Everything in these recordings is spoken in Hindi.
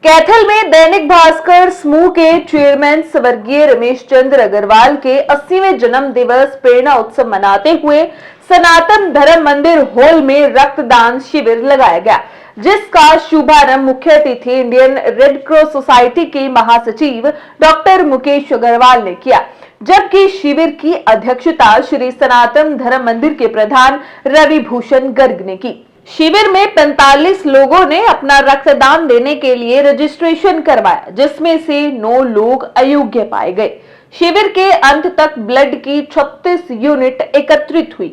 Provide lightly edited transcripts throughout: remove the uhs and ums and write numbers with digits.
कैथल में दैनिक भास्कर समूह के चेयरमैन स्वर्गीय रमेश चंद्र अग्रवाल के 80वें जन्म दिवस प्रेरणा उत्सव मनाते हुए सनातन धर्म मंदिर हॉल में रक्तदान शिविर लगाया गया, जिसका शुभारंभ मुख्य अतिथि इंडियन रेड क्रॉस सोसाइटी के महासचिव डॉक्टर मुकेश अग्रवाल ने किया, जबकि शिविर की अध्यक्षता श्री सनातन धर्म मंदिर के प्रधान रवि भूषण गर्ग ने की। शिविर में 45 लोगों ने अपना रक्तदान देने के लिए रजिस्ट्रेशन करवाया, जिसमें से 9 लोग अयोग्य पाए गए। शिविर के अंत तक ब्लड की 36 यूनिट एकत्रित हुई।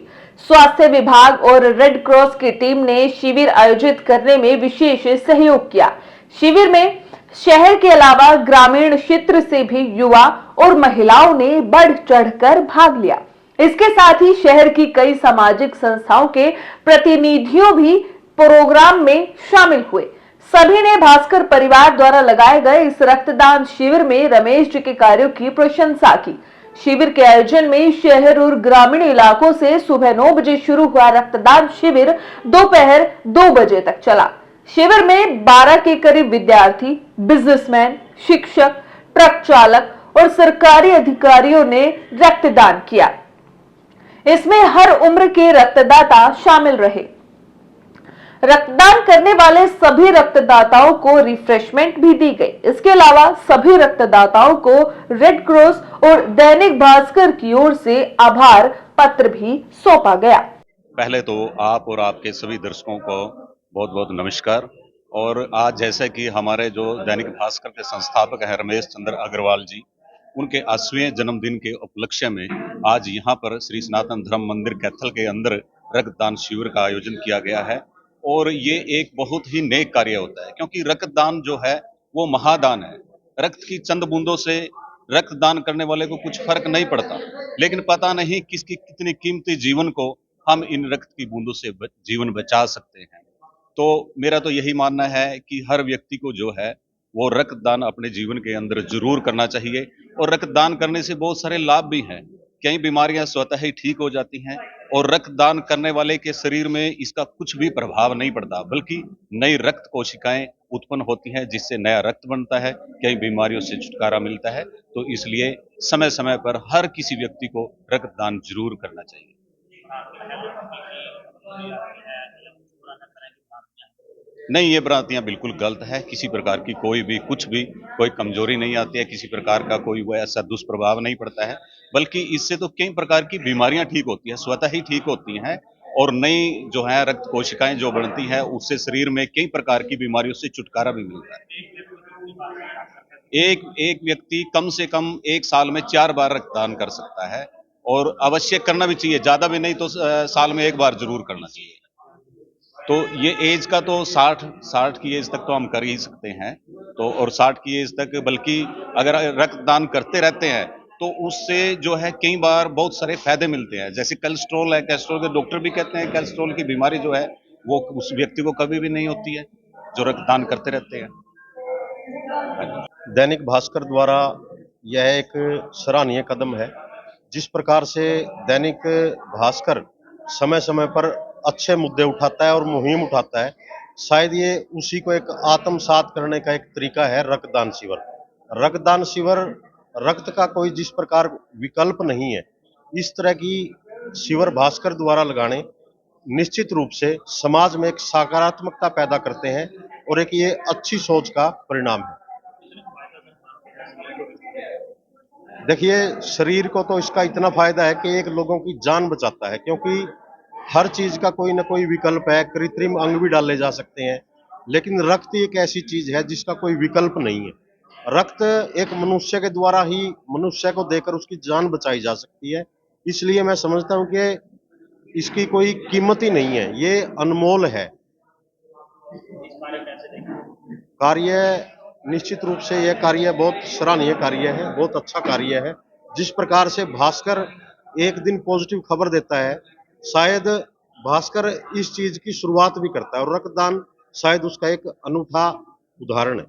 स्वास्थ्य विभाग और रेड क्रॉस की टीम ने शिविर आयोजित करने में विशेष सहयोग किया। शिविर में शहर के अलावा ग्रामीण क्षेत्र से भी युवा और महिलाओं ने बढ़ चढ़कर भाग लिया। इसके साथ ही शहर की कई सामाजिक संस्थाओं के प्रतिनिधियों भी प्रोग्राम में शामिल हुए। सभी ने भास्कर परिवार द्वारा लगाए गए इस रक्तदान शिविर में रमेश जी के कार्यों की प्रशंसा की। शिविर के आयोजन में शहर और ग्रामीण इलाकों से सुबह 9 बजे शुरू हुआ रक्तदान शिविर दोपहर 2 बजे तक चला। शिविर में 12 के करीब विद्यार्थी, बिजनेसमैन, शिक्षक, ट्रक चालक और सरकारी अधिकारियों ने रक्तदान किया। इसमें हर उम्र के रक्तदाता शामिल रहे। रक्तदान करने वाले सभी रक्तदाताओं को रिफ्रेशमेंट भी दी गई। इसके अलावा सभी रक्तदाताओं को रेड क्रॉस और दैनिक भास्कर की ओर से आभार पत्र भी सौंपा गया। पहले तो आप और आपके सभी दर्शकों को बहुत बहुत नमस्कार। और आज जैसे कि हमारे जो दैनिक भास्कर के संस्थापक हैं रमेश चंद्र अग्रवाल जी, उनके 80वें जन्मदिन के उपलक्ष्य में आज यहाँ पर श्री सनातन धर्म मंदिर कैथल के अंदर रक्तदान शिविर का आयोजन किया गया है। और ये एक बहुत ही नेक कार्य होता है, क्योंकि रक्तदान जो है वो महादान है। रक्त की चंद बूंदों से रक्तदान करने वाले को कुछ फर्क नहीं पड़ता, लेकिन पता नहीं किसकी कितनी कीमती जीवन को हम इन रक्त की बूंदों से जीवन बचा सकते हैं। तो मेरा तो यही मानना है कि हर व्यक्ति को जो है वो रक्तदान अपने जीवन के अंदर जरूर करना चाहिए। और रक्तदान करने से बहुत सारे लाभ भी हैं। कई बीमारियां स्वतः ही ठीक हो जाती हैं और रक्तदान करने वाले के शरीर में इसका कुछ भी प्रभाव नहीं पड़ता, बल्कि नई रक्त कोशिकाएं उत्पन्न होती हैं, जिससे नया रक्त बनता है, कई बीमारियों से छुटकारा मिलता है। तो इसलिए समय समय पर हर किसी व्यक्ति को रक्तदान जरूर करना चाहिए। नहीं, ये भ्रांतियां बिल्कुल गलत है। किसी प्रकार की कोई भी कुछ भी कोई कमजोरी नहीं आती है, किसी प्रकार का कोई वो ऐसा दुष्प्रभाव नहीं पड़ता है, बल्कि इससे तो कई प्रकार की बीमारियां ठीक होती है, स्वतः ही ठीक होती हैं। और नई जो है रक्त कोशिकाएं जो बनती हैं, उससे शरीर में कई प्रकार की बीमारियों से छुटकारा भी मिलता है। एक एक व्यक्ति कम से कम 1 साल में 4 बार रक्तदान कर सकता है, और अवश्य करना भी चाहिए। ज्यादा भी नहीं तो साल में 1 बार जरूर करना चाहिए। तो ये एज का तो 60 की एज तक तो हम कर ही सकते हैं। तो और 60 की एज तक, बल्कि अगर रक्तदान करते रहते हैं तो उससे जो है कई बार बहुत सारे फायदे मिलते हैं। जैसे कोलेस्ट्रॉल है, कोलेस्ट्रॉल के डॉक्टर भी कहते हैं कोलेस्ट्रॉल की बीमारी जो है वो उस व्यक्ति को कभी भी नहीं होती है जो रक्तदान करते रहते हैं। दैनिक भास्कर द्वारा यह एक सराहनीय कदम है। जिस प्रकार से दैनिक भास्कर समय समय पर अच्छे मुद्दे उठाता है और मुहिम उठाता है, शायद ये उसी को एक आत्मसात करने का एक तरीका है रक्तदान शिविर। रक्तदान शिविर रक्त का कोई जिस प्रकार विकल्प नहीं है, इस तरह की शिविर भास्कर द्वारा लगाने निश्चित रूप से समाज में एक सकारात्मकता पैदा करते हैं और एक ये अच्छी सोच का परिणाम है। देखिए, शरीर को तो इसका इतना फायदा है कि एक लोगों की जान बचाता है, क्योंकि हर चीज का कोई ना कोई विकल्प है। कृत्रिम अंग भी डाले जा सकते हैं, लेकिन रक्त एक ऐसी चीज है जिसका कोई विकल्प नहीं है। रक्त एक मनुष्य के द्वारा ही मनुष्य को देकर उसकी जान बचाई जा सकती है। इसलिए मैं समझता हूं कि इसकी कोई कीमत ही नहीं है, ये अनमोल है। कार्य निश्चित रूप से यह कार्य बहुत सराहनीय कार्य है, बहुत अच्छा कार्य है। जिस प्रकार से भास्कर एक दिन पॉजिटिव खबर देता है, शायद भास्कर इस चीज की शुरुआत भी करता है, और रक्तदान शायद उसका एक अनूठा उदाहरण है।